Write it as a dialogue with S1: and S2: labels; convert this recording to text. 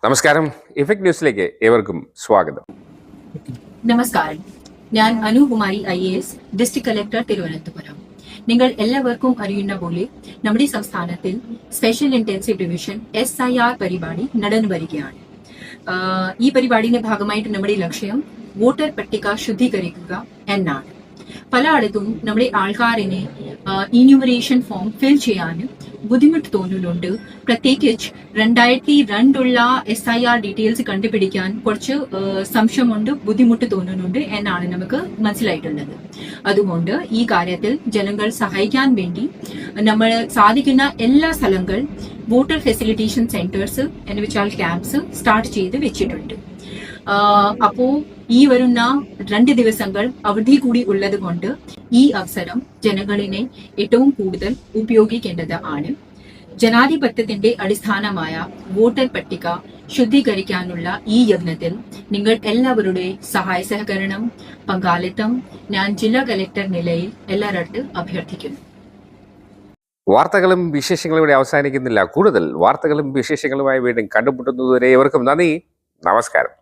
S1: നമസ്കാരം. ഇഫക്ട് ന്യൂസിലേക്ക് ഏവർക്കും സ്വാഗതം.
S2: നമസ്കാരം. ഞാൻ Anukumari IAS, district collector Thiruvananthapuram. നിങ്ങൾ എല്ലാവർക്കും അറിയുന്ന പോലെ നമ്മുടെ സംസ്ഥാനത്തിൽ സ്പെഷ്യൽ ഇന്റൻസീവ് ഡിവിഷൻ SIR പരിപാടി നടന്നു വരികയാണ്. ഈ പരിപാടിയുടെ ഭാഗമായിട്ട് നമ്മുടെ ലക്ഷ്യം വോട്ടർ പട്ടിക ശുദ്ധീകരിക്കുക എന്നാണ്. പലയിടത്തും നമ്മുടെ ആൾക്കാരിനെ ഇന്യൂമറേഷൻ ഫോം ഫിൽ ചെയ്യാനും ബുദ്ധിമുട്ട് തോന്നുന്നുണ്ട്. പ്രത്യേകിച്ച് 2002 SIR ഡീറ്റെയിൽസ് കണ്ടുപിടിക്കാൻ കുറച്ച് സംശയമുണ്ട്, ബുദ്ധിമുട്ട് തോന്നുന്നുണ്ട് എന്നാണ് നമുക്ക് മനസ്സിലായിട്ടുള്ളത്. അതുകൊണ്ട് ഈ കാര്യത്തിൽ ജനങ്ങൾ സഹായിക്കാൻ വേണ്ടി നമ്മൾ സാധിക്കുന്ന എല്ലാ സ്ഥലങ്ങൾ വോട്ടർ ഫെസിലിറ്റേഷൻ സെന്റേഴ്സ് എന്ന് വെച്ചാൽ ക്യാമ്പ്സ് സ്റ്റാർട്ട് ചെയ്ത് വെച്ചിട്ടുണ്ട്. അപ്പോ ഈ വരുന്ന 2 ദിവസങ്ങൾ അവധി കൂടി ഉള്ളത് കൊണ്ട് ഈ അവസരം ജനങ്ങളിനെ ഏറ്റവും കൂടുതൽ ഉപയോഗിക്കേണ്ടത് ആണ്. ജനാധിപത്യത്തിന്റെ അടിസ്ഥാനമായ വോട്ടർ പട്ടിക ശുദ്ധീകരിക്കാനുള്ള ഈ യജ്ഞത്തിൽ നിങ്ങൾ എല്ലാവരുടെ സഹായ സഹകരണം, പങ്കാളിത്തം ഞാൻ ജില്ലാ കലക്ടർ നിലയിൽ എല്ലാവരുടെ അഭ്യർത്ഥിക്കുന്നു.
S1: വാർത്തകളും വിശേഷങ്ങളും ഇവിടെ അവസാനിക്കുന്നില്ല. കൂടുതൽ വാർത്തകളും വിശേഷങ്ങളുമായി വീണ്ടും കണ്ടുമുട്ടുന്നതുവരെ ഏവർക്കും നന്ദി. നമസ്കാരം.